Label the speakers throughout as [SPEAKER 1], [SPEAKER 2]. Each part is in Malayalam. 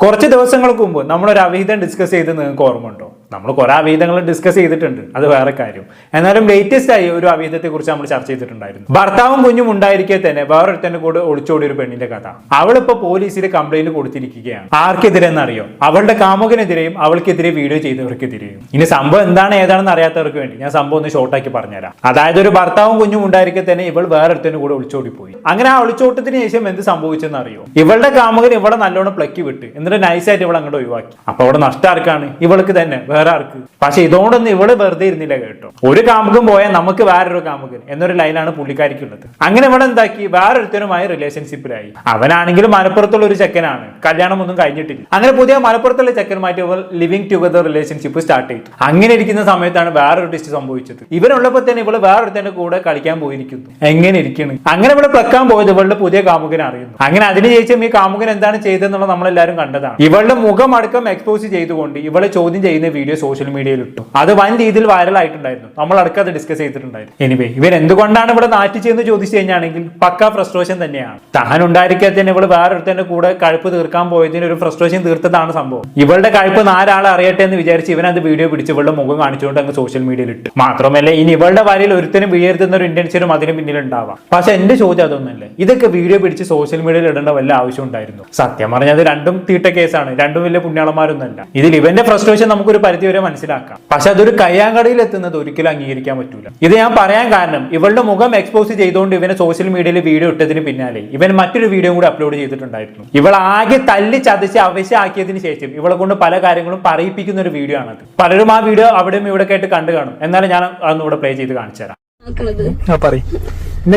[SPEAKER 1] കുറച്ച് ദിവസങ്ങൾക്ക് മുമ്പ് നമ്മളൊരു അവിഹിതം ഡിസ്കസ് ചെയ്ത് നിങ്ങൾക്ക് ഓർമ്മയുണ്ടോ? നമ്മൾ കുറെ അവിഹിതങ്ങൾ ഡിസ്കസ് ചെയ്തിട്ടുണ്ട്, അത് വേറെ കാര്യം. എന്നാലും ലേറ്റസ്റ്റ് ആയി ഒരു അവിഹിതത്തെ കുറിച്ച് നമ്മൾ ചർച്ച ചെയ്തിട്ടുണ്ടായിരുന്നു. ഭർത്താവും കുഞ്ഞും ഉണ്ടായിരിക്കെ തന്നെ വേറൊരുത്തന്റെ കൂടെ ഒളിച്ചോടിയ ഒരു പെണ്ണിന്റെ കഥ. അവളിപ്പോ പോലീസിൽ കംപ്ലൈന്റ് കൊടുത്തിരിക്കുകയാണ്. ആർക്കെതിരെ എന്നറിയോ? അവളുടെ കാമുകനെതിരെയും അവൾക്കെതിരെ വീഡിയോ ചെയ്തവർക്കെതിരെയും. ഇനി സംഭവം എന്താണ് ഏതാണെന്ന് അറിയാത്തവർക്ക് വേണ്ടി ഞാൻ സംഭവം ഒന്ന് ഷോർട്ടാക്കി പറഞ്ഞുതരാം. അതായത് ഒരു ഭർത്താവും കുഞ്ഞും ഉണ്ടായിരിക്കെ തന്നെ ഇവൾ വേറൊരുത്തന്റെ കൂടെ ഒളിച്ചോടി പോയി. അങ്ങനെ ആ ഒളിച്ചോട്ടത്തിന് ശേഷം എന്ത് സംഭവിച്ചെന്ന് അറിയോ? ഇവളുടെ കാമുകൻ ഇവളെ നല്ലോണം പ്ലക്കി വിട്ട് എന്നിട്ട് നൈസായിട്ട് ഇവൾ അങ്ങോട്ട് ഒഴിവാക്കി. അപ്പൊ അവിടെ നഷ്ടം ആർക്കാണ്? ഇവൾക്ക് തന്നെ, വേറെ ആർക്ക്? പക്ഷെ ഇതോടൊന്നും ഇവള് വെറുതെ ഇരുന്നില്ല കേട്ടോ. ഒരു കാമുകൻ പോയാൽ നമുക്ക് വേറൊരു കാമുകൻ എന്നൊരു ലൈനാണ് പുള്ളിക്കാരിക്കുള്ളത്. അങ്ങനെ ഇവിടെ എന്താക്കി വേറൊരുത്തനുമായി റിലേഷൻഷിപ്പിലായി. അവനാണെങ്കിലും മലപ്പുറത്തുള്ള ഒരു ചെക്കനാണ്, കല്യാണം ഒന്നും കഴിഞ്ഞിട്ടില്ല. അങ്ങനെ പുതിയ മലപ്പുറത്തുള്ള ചെക്കനുമായിട്ട് ഇവർ ലിവിംഗ് ടുഗദർ റിലേഷൻഷിപ്പ് സ്റ്റാർട്ട് ചെയ്തു. അങ്ങനെ ഇരിക്കുന്ന സമയത്താണ് വേറൊരു ടെസ്റ്റ് സംഭവിച്ചത്. ഇവരുള്ളപ്പോ തന്നെ ഇവള് വേറൊരുത്തന്റെ കൂടെ കളിക്കാൻ പോയിരിക്കുന്നു. എങ്ങനെ ഇരിക്കുന്നു? അങ്ങനെ ഇവിടെ പ്ലക്കാൻ പോയത് ഇവളുടെ പുതിയ കാമുകൻ അറിയുന്നു. അങ്ങനെ അതിനുശേഷം ഈ കാമുകൻ എന്താണ് ചെയ്തതെന്നുള്ളത് നമ്മളെല്ലാവരും കണ്ടതാണ്. ഇവളുടെ മുഖം അടക്കം എക്സ്പോസ് ചെയ്തുകൊണ്ട് ഇവളെ ചോദ്യം ചെയ്യുന്ന വീഡിയോ സോഷ്യൽ മീഡിയയിൽ ഇട്ടു. അത് വൻ രീതിയിൽ വൈറലായിട്ടുണ്ടായിരുന്നു. നമ്മൾ അടക്കം അത് ഡിസ്കസ് ചെയ്തിട്ടുണ്ടായിരുന്നു. എനിവേ, ഇവർ എന്തുകൊണ്ടാണ് ഇവിടെ നാറ്റിച്ചെന്ന് ചോദിച്ചു കഴിഞ്ഞാണെങ്കിൽ പക്ക ഫ്രസ്ട്രേഷൻ തന്നെയാണ്. താൻ ഉണ്ടായിരിക്കെ തന്നെ ഇവള് വേറൊരുത്തന്റെ കൂടെ കഴുപ്പ് തീർക്കാൻ പോയതിന് ഒരു ഫ്രസ്ട്രേഷൻ തീർത്തതാണ് സംഭവം. ഇവളുടെ കഴുപ്പ് നാലാളെ അറിയട്ടെ എന്ന് വിചാരിച്ച് ഇവൻ അത് വീഡിയോ പിടിച്ച് ഇവളുടെ മുഖം കാണിച്ചുകൊണ്ട് അങ്ങ് സോഷ്യൽ മീഡിയയിൽ ഇട്ടു. മാത്രമല്ല ഇനി ഇവളുടെ വരയിൽ ഒരുത്തനും വീഴരുതെന്ന ഒരു ഇന്റൻഷനും അതിന് പിന്നിൽ ഉണ്ടാവാം. പക്ഷെ എന്റെ ചോദ്യം അതൊന്നുമല്ല. ഇതൊക്കെ വീഡിയോ പിടിച്ച് സോഷ്യൽ മീഡിയയിൽ ഇടേണ്ട വല്ല ആവശ്യം ഉണ്ടായിരുന്നു? സത്യം പറഞ്ഞാൽ അത് രണ്ടും തീട്ട കേസാണ്. രണ്ടും വലിയ പുണ്യാളന്മാരൊന്നുമല്ല. ഇതിൽ ഇവന്റെ ഫ്രസ്ട്രേഷൻ നമുക്കൊരു പരിധി വരെ മനസ്സിലാക്കാം. പക്ഷെ അതൊരു കയ്യാങ്കടയിൽ എത്തുന്നത് ഒരിക്കലും അംഗീകരിക്കാൻ പറ്റൂല. ഇത് ഞാൻ പറയാൻ കാരണം ഇവളുടെ മുഖം എക്സ്പോസ് ചെയ്തുകൊണ്ട് ഇവനെ സോഷ്യൽ മീഡിയയിൽ വീഡിയോ ഇട്ടതിന് പിന്നാലെ ഇവൻ മറ്റൊരു വീഡിയോ കൂടി അപ്ലോഡ് ചെയ്തിട്ടുണ്ടായിരുന്നു. ഇവൾ ആകെ തല്ലി ചതച്ച് അവശ്യമാക്കിയതിന് ശേഷം ഇവളെ കൊണ്ട് പല കാര്യങ്ങളും പറയിപ്പിക്കുന്ന ഒരു വീഡിയോ ആണത്. പലരും ആ വീഡിയോ അവിടെയും ഇവിടെ ആയിട്ട് കണ്ടു കാണും. എന്നാലും ഞാൻ അതൊന്നും ഇവിടെ പ്ലേ ചെയ്ത് കാണിച്ചു തരാം.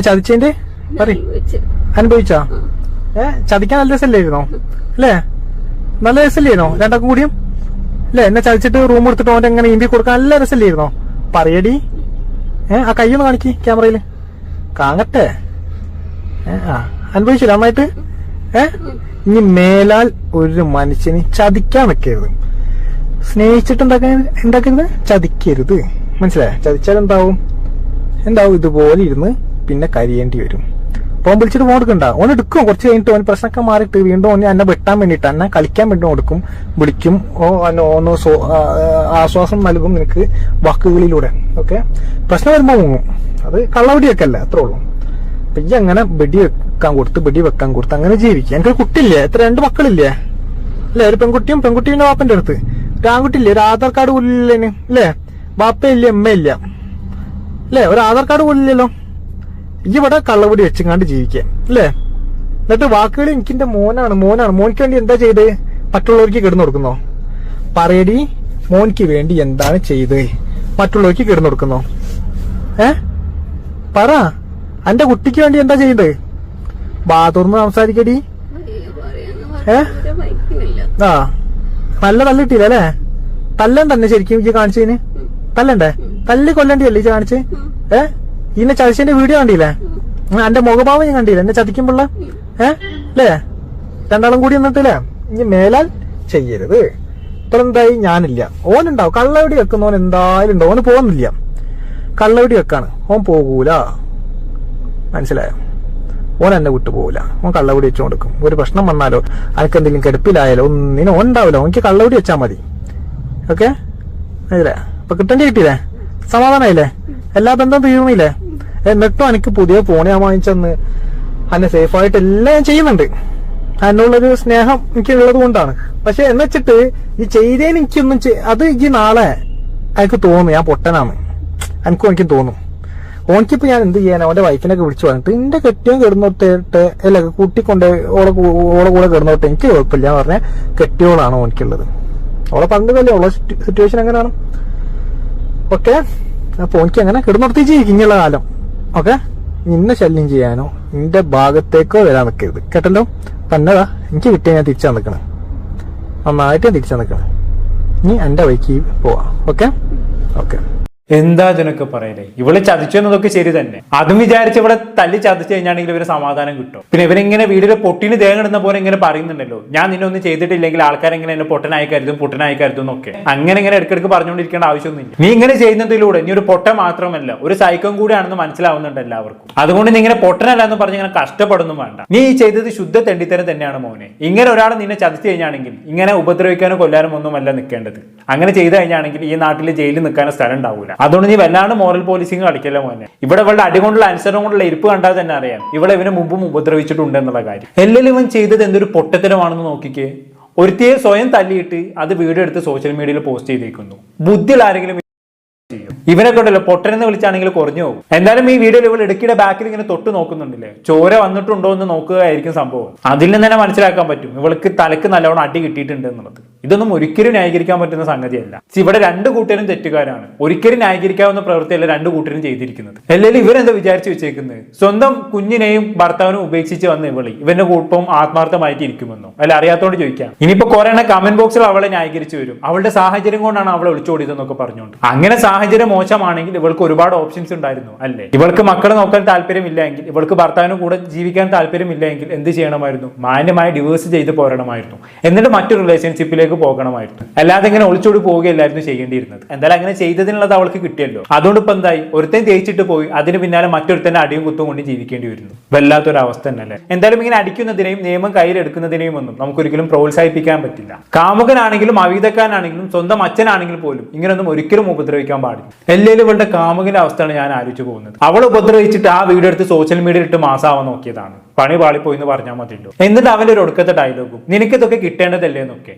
[SPEAKER 2] ചതിച്ചതിന്റെ അനുഭവിച്ചാ ചതിക്കാൻ നല്ല രസമല്ലായിരുന്നോ? അല്ലേ? നല്ല രസമല്ലായിരുന്നോ രണ്ടാക്കും കൂടിയും? അല്ലെ? എന്നെ ചതിച്ചിട്ട് റൂം എടുത്തിട്ട് ഓന്റെ എങ്ങനെ ഇമ്പി കൊടുക്കാൻ നല്ല രസമല്ലായിരുന്നോ? പറയടി. ആ കയ്യൊന്ന് കാണിക്ക് ക്യാമറയില് കാണട്ടെ. അനുഭവിച്ചില്ല നന്നായിട്ട്. ഇനി മേലാൽ ഒരു മനുഷ്യന് ചതിക്കാൻ വെക്കരുത്. സ്നേഹിച്ചിട്ട് ഉണ്ടാക്കരുത്, ചതിക്കരുത്. മനസ്സിലായോ? ചതിച്ചാൽ എന്താവും ഇതുപോലെ ഇരുന്ന് പിന്നെ കരിയേണ്ടി വരും. ഓൻ വിളിച്ചിട്ട് ഫോൺ എടുക്കണ്ട. ഓൻ എടുക്കും കുറച്ച് കഴിഞ്ഞിട്ട്. ഓൻ പ്രശ്നമൊക്കെ മാറിയിട്ട് വീണ്ടും ഓനെ എന്നെ വെട്ടാൻ വേണ്ടിയിട്ട് എന്നെ കളിക്കാൻ വേണ്ടി കൊടുക്കും, വിളിക്കും. ഒന്ന് ആശ്വാസം നൽകും നിനക്ക് വാക്കുകളിലൂടെ. ഓക്കെ, പ്രശ്നം വരുമ്പോ മുങ്ങും. അത് കള്ളവടിയൊക്കെ അല്ല, അത്രേ ഉള്ളൂ. അപ്പൊ ഈ അങ്ങനെ വെടി വെക്കാൻ കൊടുത്ത് അങ്ങനെ ജീവിക്കുക. എനിക്കൊരു കുട്ടിയില്ലേ? എത്ര 2 മക്കളില്ലേ? അല്ലെ? ഒരു പെൺകുട്ടിയും പെൺകുട്ടീന്റെ വാപ്പന്റെ അടുത്ത് ഒരു ആൺകുട്ടിയില്ലേ? ഒരു ആധാർ കാർഡ് പോലില്ലേന്? അല്ലേ? ബാപ്പയില്ല, അമ്മയില്ല. അല്ലേ? ഒരു ആധാർ കാർഡ് പോലില്ലല്ലോ. ഇവിടെ കള്ളവടി വെച്ചങ്ങാണ്ട് ജീവിക്കാൻ. അല്ലേ? എന്നിട്ട് വാക്കുകൾ എനിക്കെന്റെ മോനാണ്. മോനിക്ക് വേണ്ടി എന്താ ചെയ്ത്? മറ്റുള്ളവർക്ക് കിടന്നു കൊടുക്കുന്നോ? പറയടി, മോനിക്ക് വേണ്ടി എന്താണ് ചെയ്ത്? മറ്റുള്ളവർക്ക് കിടന്നു കൊടുക്കുന്നോ? പറ, എന്റെ കുട്ടിക്ക് വേണ്ടി എന്താ ചെയ്യുന്നത്? ബാതുർന്ന് സംസാരിക്കടി. നല്ല തല്ലിട്ടില്ല അല്ലേ? തല്ലൻ തന്നെ ശരിക്കും ഈ കാണിച്ചതിന് തല്ലണ്ടേ? തല്ലി കൊല്ലണ്ടിയല്ലേ ഈ കാണിച്ച്? ഇതിനെ ചതിച്ചതിന്റെ വീഡിയോ കണ്ടില്ലേ? എന്റെ മുഖഭാവം ഞാൻ കണ്ടില്ല എന്നെ ചതിക്കുമ്പോള്ള. അല്ലേ? രണ്ടാളും കൂടി എന്നിട്ടില്ലേ? ഇനി മേലാൽ ചെയ്യരുത്. ഇത്ര എന്തായി? ഞാനില്ല. ഓനുണ്ടാവും. കള്ളവടി വെക്കുന്നവൻ എന്തായാലും ഉണ്ടാവും. ഓന് പോകുന്നില്ല. കള്ളവടി വെക്കാണ്. ഓൻ പോകൂല. മനസ്സിലായോ? ഓൻ എന്നെ വിട്ടു പോകൂല. ഓൻ കള്ളവടി വെച്ചു കൊടുക്കും. ഒരു പ്രശ്നം വന്നാലോ അനക്ക് എന്തെങ്കിലും കെടുപ്പിലായാലോ ഒന്നിനും ഓൻ ഉണ്ടാവില്ല. ഓനിക്ക് കള്ളവടി വെച്ചാൽ മതി. ഓക്കെ, മനസ്സിലായോ? അപ്പൊ കിട്ടേണ്ടി കിട്ടിയില്ലേ? സമാധാനായില്ലേ? എല്ലാ ബന്ധം തീർന്നില്ലേ? എന്നിട്ടും എനിക്ക് പുതിയ ഫോൺ ഞാൻ വാങ്ങിച്ചെന്ന് എന്നെ സേഫായിട്ട് എല്ലാം ഞാൻ ചെയ്യുന്നുണ്ട്. അതിനുള്ളൊരു സ്നേഹം എനിക്ക് ഉള്ളത് കൊണ്ടാണ്. പക്ഷെ എന്ന് വെച്ചിട്ട് ഈ ചെയ്തേന് എനിക്കൊന്നും അത് ഈ നാളെ എനിക്ക് തോന്നും ഞാൻ പൊട്ടനാണ്. എനിക്കും തോന്നും. ഓനിക്കിപ്പോ ഞാൻ എന്ത് ചെയ്യാനാ? അവന്റെ വൈഫിനൊക്കെ വിളിച്ചു പറഞ്ഞിട്ട് എന്റെ കെട്ടിയും കിടന്നോട്ടെ, അല്ല കൂട്ടിക്കൊണ്ട് ഓളെ കൂടെ കിടന്നോട്ടെ, എനിക്ക് കുഴപ്പമില്ല എന്ന് പറഞ്ഞ കെട്ടിയോളാണ് ഓനിക്കുള്ളത്. അവളെ പണ്ടല്ലേ ഉള്ള സിറ്റുവേഷൻ എങ്ങനെയാണ്? ഓക്കെ, അപ്പൊ എനിക്ക് അങ്ങനെ കിടന്നോടത്തി ജീവിക്കും ഇങ്ങനെയുള്ള കാലം. ഓക്കെ, നിന്നെ ശല്യം ചെയ്യാനോ നിന്റെ ഭാഗത്തേക്കോ വരാൻ നിൽക്കരുത്. കേട്ടല്ലോ? തന്നെതാ എനിക്ക് കിട്ടിയ ഞാൻ തിരിച്ചാ നിൽക്കണം. നന്നായിട്ട് ഞാൻ തിരിച്ചാ നിൽക്കണം. ഇനി എന്റെ വഴിക്ക് പോവാം. ഓക്കെ.
[SPEAKER 1] എന്താ ഇതിനൊക്കെ പറയലേ? ഇവളെ ചതിച്ചു എന്നതൊക്കെ ശരി തന്നെ. അതും വിചാരിച്ച് ഇവിടെ തല്ലി ചതിച്ചു കഴിഞ്ഞാണെങ്കിൽ ഇവര് സമാധാനം കിട്ടും. പിന്നെ ഇവരിങ്ങനെ വീടിന്റെ പൊട്ടിന് തേങ്ങിടുന്ന പോലെ ഇങ്ങനെ പറയുന്നുണ്ടല്ലോ, ഞാൻ നിന്നെ ഒന്നും ചെയ്തിട്ടില്ലെങ്കിൽ ആൾക്കാരെങ്ങനെ എന്നെ പൊട്ടനായി കരുതും എന്നൊക്കെ. അങ്ങനെ ഇങ്ങനെ ഇടയ്ക്കിടയ്ക്ക് പറഞ്ഞുകൊണ്ടിരിക്കേണ്ട ആവശ്യമൊന്നുമില്ല. നീ ഇങ്ങനെ ചെയ്യുന്നതിലൂടെ നീ ഒരു പൊട്ട മാത്രമല്ല, ഒരു സൈക്കോം കൂടിയാണെന്ന് മനസ്സിലാവുന്നുണ്ട് എല്ലാവർക്കും. അതുകൊണ്ട് നീ ഇങ്ങനെ പൊട്ടനല്ല എന്ന് പറഞ്ഞ് ഇങ്ങനെ കഷ്ടപ്പെടുന്നു വേണ്ട. നീ ഈ ചെയ്തത് ശുദ്ധ തെണ്ടിത്തരം തന്നെയാണ് മോനെ. ഇങ്ങനെ ഒരാൾ നിന്നെ ചതിച്ചു കഴിഞ്ഞാണെങ്കിൽ ഇങ്ങനെ ഉപദ്രവിക്കാനോ കൊല്ലാനും ഒന്നുമല്ല നിൽക്കേണ്ടത്. അങ്ങനെ ചെയ്തു കഴിഞ്ഞാണെങ്കിൽ ഈ നാട്ടിൽ ജയിലിൽ നിൽക്കാനോ സ്ഥലം ഉണ്ടാവില്ല. അതുകൊണ്ട് നീ വല്ലാണ്ട് മോറൽ പോലീസിങ് കളിക്കല്ല മോനെ. ഇവിടെ ഇവളുടെ അടികൊണ്ടുള്ള അനുസരണം കൊണ്ടുള്ള ഇരിപ്പ് കണ്ടാൽ തന്നെ അറിയാം ഇവിടെ ഇവനെ മുമ്പും ഉപദ്രവിച്ചിട്ടുണ്ട് എന്നുള്ള കാര്യം. എല്ലാം ഇവൻ ചെയ്തത് എന്തൊരു പൊട്ടത്തരമാണെന്ന് നോക്കിക്കേ. ഒരുത്തിയെ സ്വയം തല്ലിയിട്ട് അത് വീഡിയോ എടുത്ത് സോഷ്യൽ മീഡിയയിൽ പോസ്റ്റ് ചെയ്തേക്കുന്നു. ബുദ്ധിയിൽ ആരെങ്കിലും ഇവനെ കൊണ്ടല്ലോ പൊട്ടനെന്ന് വിളിച്ചാണെങ്കിൽ കുറഞ്ഞു പോകും. എന്തായാലും ഈ വീഡിയോയിൽ ഇവൾ ഇടയ്ക്കിടെ ബാക്കിൽ ഇങ്ങനെ തൊട്ട് നോക്കുന്നുണ്ടല്ലേ, ചോര വന്നിട്ടുണ്ടോ എന്ന് നോക്കുകയായിരിക്കും സംഭവം. അതിൽ നിന്ന് തന്നെ മനസ്സിലാക്കാൻ പറ്റും ഇവൾക്ക് തലക്ക് നല്ലോണം അടി കിട്ടിയിട്ടുണ്ട് എന്നുള്ളത്. ഇതൊന്നും ഒരിക്കലും ന്യായീകരിക്കാൻ പറ്റുന്ന സംഗതിയല്ല. ഇവിടെ രണ്ടു കൂട്ടരും തെറ്റുകാരാണ്. ഒരിക്കലും ന്യായീകരിക്കാവുന്ന പ്രവൃത്തിയല്ല രണ്ടു കൂട്ടരും ചെയ്തിരിക്കുന്നത്. അല്ലെങ്കിൽ ഇവരെന്താ വിചാരിച്ചു വെച്ചേക്കുന്നത്, സ്വന്തം കുഞ്ഞിനെയും ഭർത്താവിനും ഉപേക്ഷിച്ച് വന്ന ഇവന്റെ കൂട്ടം ആത്മാർത്ഥമായിട്ട് ഇരിക്കുമെന്നോ? അല്ല, അറിയാത്തോണ്ട് ചോദിക്കാം. ഇനിയിപ്പോ കുറെ കമന്റ് ബോക്സിൽ അവളെ ന്യായീകരിച്ചു വരും. അവളുടെ സാഹചര്യം കൊണ്ടാണ് അവളെ ഒളിച്ചോടിയതെന്നൊക്കെ പറഞ്ഞുകൊണ്ട്. അങ്ങനെ സാഹചര്യം മോശമാണെങ്കിൽ ഇവൾക്ക് ഒരുപാട് ഓപ്ഷൻസ് ഉണ്ടായിരുന്നു അല്ലേ? ഇവൾക്ക് മക്കളെ നോക്കാൻ താല്പര്യമില്ല എങ്കിൽ, ഇവൾക്ക് ഭർത്താവിനും കൂടെ ജീവിക്കാൻ താല്പര്യമില്ല എങ്കിൽ എന്ത് ചെയ്യണമായിരുന്നു? മാന്യമായി ഡിവോഴ്സ് ചെയ്ത് പോരണമായിരുന്നു. എന്നിട്ട് മറ്റൊരു റിലേഷൻഷിപ്പിലേക്ക് പോകണമായിരുന്നു. അല്ലാതെ ഇങ്ങനെ ഒളിച്ചോടി പോവുകയല്ലായിരുന്നു ചെയ്യേണ്ടിയിരുന്നത്. എന്തായാലും അങ്ങനെ ചെയ്തതിനുള്ളത് അവൾക്ക് കിട്ടിയല്ലോ. അതുകൊണ്ട് ഇപ്പൊ എന്തായി? ഒരുത്തൻ ജയിച്ചിട്ട് പോയി, അതിന് പിന്നാലെ മറ്റൊരുത്തന്നെ അടിയും കുത്തും കൊണ്ട് ജീവിക്കേണ്ടി വരുന്നു. വല്ലാത്തൊരവസ്ഥ തന്നെയല്ലേ? എന്തായാലും ഇങ്ങനെ അടിക്കുന്നതിനെയും നിയമം കയ്യിലെടുക്കുന്നതിനെയും ഒന്നും നമുക്കൊരിക്കലും പ്രോത്സാഹിപ്പിക്കാൻ പറ്റില്ല. കാമുകനാണെങ്കിലും അവീതക്കാരനാണെങ്കിലും സ്വന്തം അച്ഛനാണെങ്കിൽ പോലും ഇങ്ങനൊന്നും ഒരിക്കലും ഉപദ്രവിക്കാൻ പാടില്ല. എല്ലാവരും ഇവളുടെ കാമുകന്റെ അവസ്ഥയാണ് ഞാൻ ആലോചിച്ചു പോകുന്നത്. അവൾ ഉപദ്രവിച്ചിട്ട് ആ വീഡിയോ എടുത്ത് സോഷ്യൽ മീഡിയയിൽ ഇട്ട് മാസാവാൻ നോക്കിയതാണ്. പണി പാളിപ്പോയി എന്ന് പറഞ്ഞാൽ മതിയല്ലോ. എന്നിട്ട് അവന്റെ ഒരു ഒടുക്കത്തെ ഡയലോഗും നിനക്കിതൊക്കെ കിട്ടേണ്ടതല്ലേ എന്നൊക്കെ.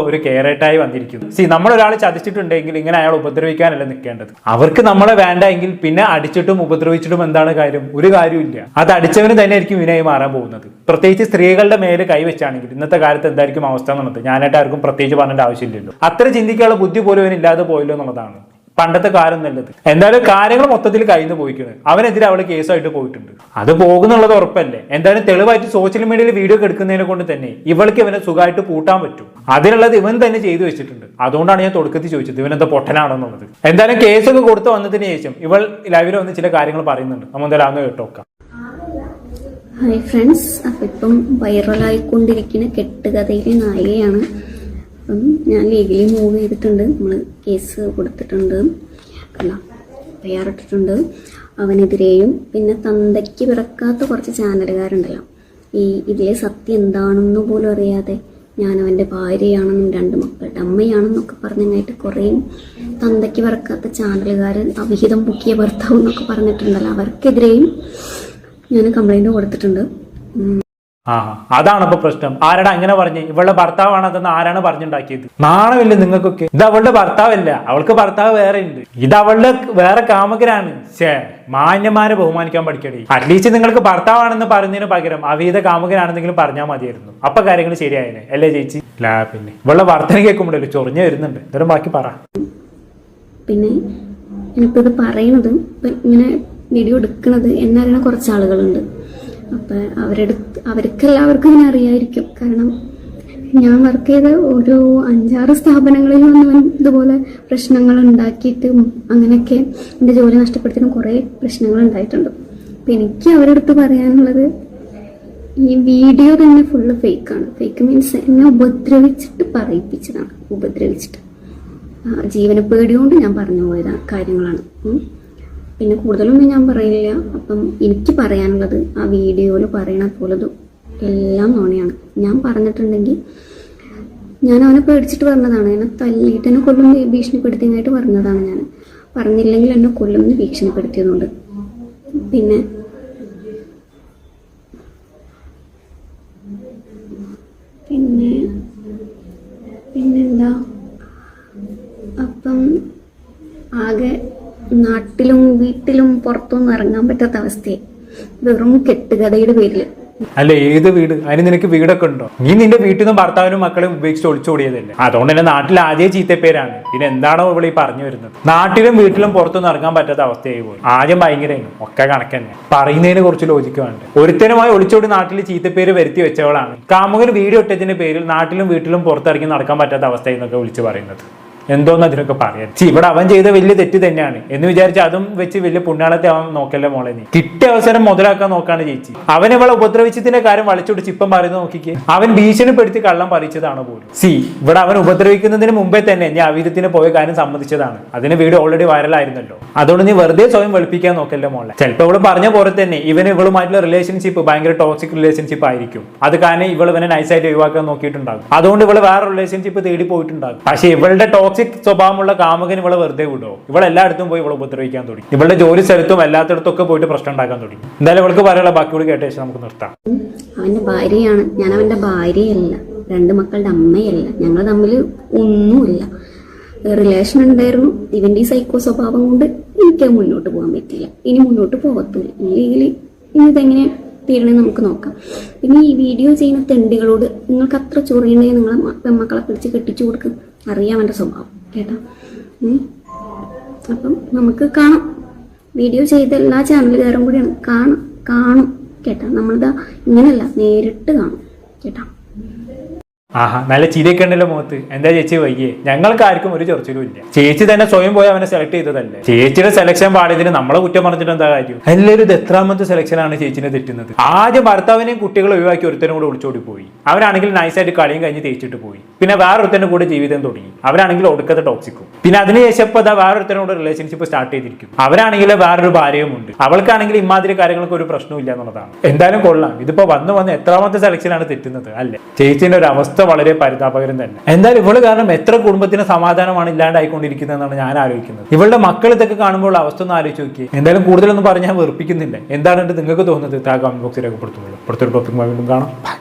[SPEAKER 1] ഒരു കേരട്ടായി വന്നിരിക്കുന്നു. നമ്മളൊരാൾ ചതിച്ചിട്ടുണ്ടെങ്കിൽ ഇങ്ങനെ അയാൾ ഉപദ്രവിക്കാനല്ല നിൽക്കേണ്ടത്. അവർക്ക് നമ്മളെ വേണ്ട എങ്കിൽ പിന്നെ അടിച്ചിട്ടും ഉപദ്രവിച്ചിട്ടും എന്താണ് കാര്യം? ഒരു കാര്യമില്ല. അത് അടിച്ചവന് തന്നെ ആയിരിക്കും വിനയായി മാറാൻ പോകുന്നത്. പ്രത്യേകിച്ച് സ്ത്രീകളുടെ മേലെ കൈവച്ചാണെങ്കിൽ ഇന്നത്തെ കാലത്ത് എന്തായിരിക്കും അവസ്ഥ എന്നുള്ളത് ഞാനായിട്ട് ആർക്കും പ്രത്യേകിച്ച് പറഞ്ഞേണ്ട ആവശ്യമില്ലല്ലോ. അത്ര ചിന്തിക്കാനുള്ള ബുദ്ധി പോലും അവൻ ഇല്ലാതെ പോയല്ലോ എന്നുള്ളതാണ് പണ്ടത്തെ കാലം നല്ലത്. എന്തായാലും കാര്യങ്ങൾ മൊത്തത്തിൽ കയ്യിൽ പോയിക്കുന്നത്. അവനെതിരെ അവള് കേസായിട്ട് പോയിട്ടുണ്ട്. അത് പോകുന്നുള്ളത് ഉറപ്പല്ലേ? എന്തായാലും തെളിവായിട്ട് സോഷ്യൽ മീഡിയയിൽ വീഡിയോ എടുക്കുന്നതിനെ കൊണ്ട് തന്നെ ഇവൾക്ക് ഇവനെ സുഖമായിട്ട് പൂട്ടാൻ പറ്റും. അതിനുള്ളത് ഇവൻ തന്നെ ചെയ്തു വെച്ചിട്ടുണ്ട്. അതുകൊണ്ടാണ് ഞാൻ തുടക്കത്തിൽ ചോദിച്ചത് ഇവനെന്താ പൊട്ടനാണെന്നുള്ളത്. എന്തായാലും കേസൊക്കെ കൊടുത്ത് വന്നതിന് ശേഷം ഇവൾ ലൈവിൽ വന്ന് ചില കാര്യങ്ങൾ പറയുന്നുണ്ട്. നമ്മൾ എന്തായാലും അന്ന് കേട്ടോക്കാം.
[SPEAKER 3] ഹായ് ഫ്രണ്ട്സ്, അപ്പം ഇപ്പം വൈറലായിക്കൊണ്ടിരിക്കുന്ന കെട്ടുകഥയിലെ നായികയാണ്. അപ്പം ഞാൻ ലീഗലി മൂവ് ചെയ്തിട്ടുണ്ട്. നമ്മൾ കേസ് കൊടുത്തിട്ടുണ്ട്, അല്ല FIR ഇട്ടിട്ടുണ്ട് അവനെതിരെയും. പിന്നെ തന്തയ്ക്ക് പിറക്കാത്ത കുറച്ച് ചാനലുകാരുണ്ടല്ലോ, ഇതിലെ സത്യം എന്താണെന്ന് പോലും അറിയാതെ ഞാൻ അവൻ്റെ ഭാര്യയാണെന്നും 2 മക്കളുടെ അമ്മയാണെന്നൊക്കെ പറഞ്ഞങ്ങായിട്ട് കുറേ തന്തയ്ക്ക് പിറക്കാത്ത ചാനലുകാർ അവിഹിതം പൊക്കിയ ഭർത്താവ് എന്നൊക്കെ പറഞ്ഞിട്ടുണ്ടല്ലോ, അവർക്കെതിരെയും ഞാൻ കംപ്ലൈൻറ്റ് കൊടുത്തിട്ടുണ്ട്.
[SPEAKER 1] അതാണ് ഇപ്പൊ പ്രശ്നം. ആരാണ് അങ്ങനെ പറഞ്ഞ്? ഇവളുടെ ഭർത്താവാണ് അതെന്ന് ആരാണ് പറഞ്ഞുണ്ടാക്കിയത്? നാണമില്ല നിങ്ങൾക്കൊക്കെ? ഇത് അവളുടെ ഭർത്താവല്ല, അവൾക്ക് ഭർത്താവ് വേറെ ഉണ്ട്. ഇത് അവളുടെ വേറെ കാമുകരാണ്. മാന്യന്മാരെ ബഹുമാനിക്കാൻ പഠിക്കണേ. അറ്റ്ലീസ്റ്റ് നിങ്ങൾക്ക് ഭർത്താവാണെന്ന് പറയുന്നതിന് പകരം അവീത കാമുകനാണെന്നെങ്കിലും പറഞ്ഞാൽ മതിയായിരുന്നു. അപ്പൊ കാര്യങ്ങൾ ശരിയായേനെ അല്ലേ ചേച്ചി? പിന്നെ ഇവളുടെ വർത്തന കേൾക്കുമ്പോഴല്ലോ ചൊറിഞ്ഞു വരുന്നുണ്ട്. ഇതൊരു ബാക്കി പറ.
[SPEAKER 3] പിന്നെ എനിക്കിത് പറയണത്, ഇങ്ങനെ വീഡിയോ എടുക്കുന്നത് എന്നറിയണ കുറച്ച് ആളുകളുണ്ട്. അപ്പം അവർക്കെല്ലാവർക്കും ഇങ്ങനെ അറിയായിരിക്കും. കാരണം ഞാൻ വർക്ക് ചെയ്ത ഒരു 5-6 സ്ഥാപനങ്ങളിൽ വന്നവൻ ഇതുപോലെ പ്രശ്നങ്ങൾ ഉണ്ടാക്കിയിട്ട് അങ്ങനെയൊക്കെ എൻ്റെ ജോലി നഷ്ടപ്പെടുത്തിയിട്ടും കുറേ പ്രശ്നങ്ങൾ ഉണ്ടായിട്ടുണ്ട്. അപ്പം എനിക്ക് അവരുടെ അടുത്ത് പറയാനുള്ളത്, ഈ വീഡിയോ തന്നെ ഫുള്ള് ഫേക്കാണ്. ഫേക്ക് മീൻസ് എന്നെ ഉപദ്രവിച്ചിട്ട് പറയിപ്പിച്ചതാണ്. ഉപദ്രവിച്ചിട്ട് ജീവന പേടിയോണ്ട് ഞാൻ പറഞ്ഞു പോയത് കാര്യങ്ങളാണ്. പിന്നെ കൂടുതലൊന്നും ഞാൻ പറയില്ല. അപ്പം എനിക്ക് പറയാനുള്ളത്, ആ വീഡിയോയിൽ പറയണ പോലത് എല്ലാം നോണയാണ്. ഞാൻ പറഞ്ഞിട്ടുണ്ടെങ്കിൽ ഞാൻ അവനെ പേടിച്ചിട്ട് പറഞ്ഞതാണ്. എന്നെ തല്ലിയിട്ട് എന്നെ കൊല്ലുന്ന ഭീഷണിപ്പെടുത്തിയായിട്ട് പറഞ്ഞതാണ്. ഞാൻ പറഞ്ഞില്ലെങ്കിൽ എന്നെ കൊല്ലുമെന്ന് ഭീഷണിപ്പെടുത്തിയതുകൊണ്ട്. പിന്നെന്താ, അപ്പം ആകെ നാട്ടിലും വീട്ടിലും പുറത്തൊന്നും ഇറങ്ങാൻ പറ്റാത്ത അവസ്ഥയെ വെറും കെട്ടുകഥയുടെ പേരിൽ.
[SPEAKER 1] അല്ല, ഏത് വീട്? അതിന് നിനക്ക് വീടൊക്കെ ഉണ്ടോ? നീ നിന്റെ വീട്ടിൽ നിന്നും ഭർത്താവിനും മക്കളെയും ഉപയോഗിച്ച് ഒളിച്ചോടിയതല്ലേ? അതുകൊണ്ട് തന്നെ നാട്ടിൽ ആദ്യം ചീത്തപ്പേരാണ്. പിന്നെ എന്താണോ ഇവിടെ ഈ പറഞ്ഞു വരുന്നത്? നാട്ടിലും വീട്ടിലും പുറത്തൊന്നും ഇറങ്ങാൻ പറ്റാത്ത അവസ്ഥയായി പോയി. ആദ്യം ഭയങ്കരമായിരുന്നു, ഒക്കെ കണക്കന്നെ. പറയുന്നതിന് കുറച്ച് ലോജിക്ക് വേണ്ട. ഒരുത്തനുമായി ഒളിച്ചോടി നാട്ടിൽ ചീത്തപ്പേര് വരുത്തി വെച്ചവളാണ് കാമുകൻ വീഡിയോ ഇട്ടതിന്റെ പേരിൽ നാട്ടിലും വീട്ടിലും പുറത്തിറങ്ങി നടക്കാൻ പറ്റാത്ത അവസ്ഥയെന്നൊക്കെ വിളിച്ച് പറയുന്നത്. എന്തോന്ന് അതിനൊക്കെ പറയാൻ. ഇവിടെ അവൻ ചെയ്ത വലിയ തെറ്റ് തന്നെയാണ് എന്ന് വിചാരിച്ച് അതും വെച്ച് വലിയ പുണ്യാളത്തെ അവൻ നോക്കല്ലേ മോളെ. നീ കിട്ടിയ അവസരം മുതലാക്കാൻ നോക്കാണ് ചേച്ചി. അവൻ ഇവളെ ഉപദ്രവിച്ചതിന്റെ കാര്യം വലിച്ചൊടിച്ച് ഇപ്പം പറയുന്നത് നോക്കിക്കേ. അവൻ ഭീഷണിപ്പെടുത്തി കള്ളം പറിച്ചതാണ് പോലും. ഇവിടെ അവൻ ഉപദ്രവിക്കുന്നതിന് മുമ്പേ തന്നെ ഞാൻ അവിധത്തിന് പോയ കാര്യം സമ്മതിച്ചതാണ്. അതിന് വീഡിയോ ഓൾറെഡി വൈറലായിരുന്നല്ലോ. അതുകൊണ്ട് നീ വെറുതെ സ്വയം വെളുപ്പിക്കാൻ നോക്കല്ലേ മോളെ. ചിലപ്പോൾ ഇവള് പറഞ്ഞ പോലെ തന്നെ ഇവളുമായിട്ടുള്ള റിലേഷൻഷിപ്പ് ഭയങ്കര ടോക്സിക് റിലേഷൻഷിപ്പ് ആയിരിക്കും. അത് കാരണം ഇവനെ നൈസായിട്ട് ഒഴിവാക്കാൻ നോക്കിയിട്ടുണ്ടാകും. അതുകൊണ്ട് ഇവള് വേറെ റിലേഷൻഷിപ്പ് തേടി പോയിട്ടുണ്ടാകും. പക്ഷെ ഇവളുടെ ടോക്സിക് സ്വഭാവമുള്ള കാമുകൻ ഇവളെ വെറുതെ വിടോ? ഇവളെല്ലായിടത്തും പോയി ഇവളെ ഉപദ്രവിക്കാൻ തുടങ്ങി. ഇവളുടെ ജോലി സ്ഥലത്തും എല്ലാത്തിടത്തും ഒക്കെ പോയിട്ട് പ്രശ്നം ഉണ്ടാക്കാൻ തുടങ്ങി. എന്തായാലും ഇവൾക്ക് പറയാനുള്ള ബാക്കിയോട് കേട്ട ശേഷം നമുക്ക് നിർത്താം.
[SPEAKER 3] അവന്റെ ഭാര്യയാണ് ഞാൻ, അവന്റെ ഭാര്യയല്ല, 2 മക്കളുടെ അമ്മയല്ല. ഞങ്ങൾ തമ്മിൽ ഒന്നുമില്ല. റിലേഷൻ ഉണ്ടായിരുന്നു. ഇവന്റെ ഈ സൈക്കോ സ്വഭാവം കൊണ്ട് എനിക്ക് മുന്നോട്ട് പോകാൻ പറ്റില്ല. ഇനി മുന്നോട്ട് പോകത്തില്ല. ഇല്ലെങ്കിൽ ഇനി ഇതെങ്ങനെ തീരണേ നമുക്ക് നോക്കാം. പിന്നെ ഈ വീഡിയോ ചെയ്യുന്ന തെണ്ടികളോട് നിങ്ങൾക്ക് അത്ര ചൊറിയുണ്ടെങ്കിൽ നിങ്ങളെ പെൺമക്കളെ പിടിച്ച് കെട്ടിച്ചു കൊടുക്കും. അറിയാം അവന്റെ സ്വഭാവം കേട്ടോ. അപ്പം നമുക്ക് കാണാം. വീഡിയോ ചെയ്ത എല്ലാ ചാനലുകാരും കൂടിയാണ് കാണും കേട്ടോ. നമ്മളിതാ ഇങ്ങനെയല്ല, നേരിട്ട് കാണും കേട്ടോ.
[SPEAKER 1] ആഹാ, നല്ല ചിരിയൊക്കെ ഉണ്ടല്ലോ മുഖത്ത്. എന്താ ചേച്ചി വയ്യേ? ഞങ്ങൾക്ക് ആർക്കും ഒരു ചൊറിച്ചിലും ഇല്ല. ചേച്ചി തന്നെ സ്വയം പോയി അവനെ സെലക്ട് ചെയ്തതല്ലേ. ചേച്ചിയുടെ സെലക്ഷൻ പാടിയതിന് നമ്മളെ കുറ്റം പറഞ്ഞിട്ട് എന്താ കാര്യം? എല്ലാവരും ഇത് എത്രാമത്തെ സെലക്ഷനാണ് ചേച്ചിനെ തെറ്റുന്നത്? ആദ്യം ഭർത്താവിനെയും കുട്ടികളെ ഒഴിവാക്കി ഒരുത്തനും കൂടെ ഒളിച്ചോടി പോയി. അവനാണെങ്കിൽ നൈസായിട്ട് കളിയും കഴിഞ്ഞ് തേച്ചിട്ട് പോയി. പിന്നെ വേറൊരുത്തന്റെ കൂടെ ജീവിതം തുടങ്ങി. അവരാണെങ്കിൽ ഒടുക്കത്തെ ടോക്സിക്കും. പിന്നെ അതിനുശേഷം ഇപ്പൊ വേറൊരുത്തനോട് റിലേഷൻഷിപ്പ് സ്റ്റാർട്ട് ചെയ്തിരിക്കും. അവരാണെങ്കിൽ വേറൊരു ഭാര്യയും ഉണ്ട്. അവൾക്കാണെങ്കിൽ ഇമാതിരി കാര്യങ്ങൾക്ക് ഒരു പ്രശ്നവും ഇല്ല എന്നുള്ളതാണ്. എന്തായാലും കൊള്ളാം. ഇതിപ്പോ വന്ന് എത്രാമത്തെ സെലക്ഷനാണ് തെറ്റുന്നത് അല്ലേ? ചേച്ചിന്റെ ഒരു അവസ്ഥ വളരെ പരിതാപകരം തന്നെ. എന്തായാലും ഇവള് കാരണം എത്ര കുടുംബത്തിന് സമാധാനമാണ് ഇല്ലാണ്ടായിക്കൊണ്ടിരിക്കുന്നത് എന്നാണ് ഞാൻ ആലോചിക്കുന്നത്. ഇവളുടെ മക്കൾ ഇതൊക്കെ കാണുമ്പോൾ അവസ്ഥ ഒന്ന് ആലോചിച്ച് നോക്കി. എന്തായാലും കൂടുതലൊന്നും പറഞ്ഞാൽ വെറുപ്പിക്കുന്നില്ല. എന്താണ് നിങ്ങൾക്ക് തോന്നുന്നത്? കമന്റ് ബോക്സിൽ രേഖപ്പെടുത്തുള്ളൂ. അടുത്തൊരു ടോപ്പിക് വീണ്ടും കാണാം.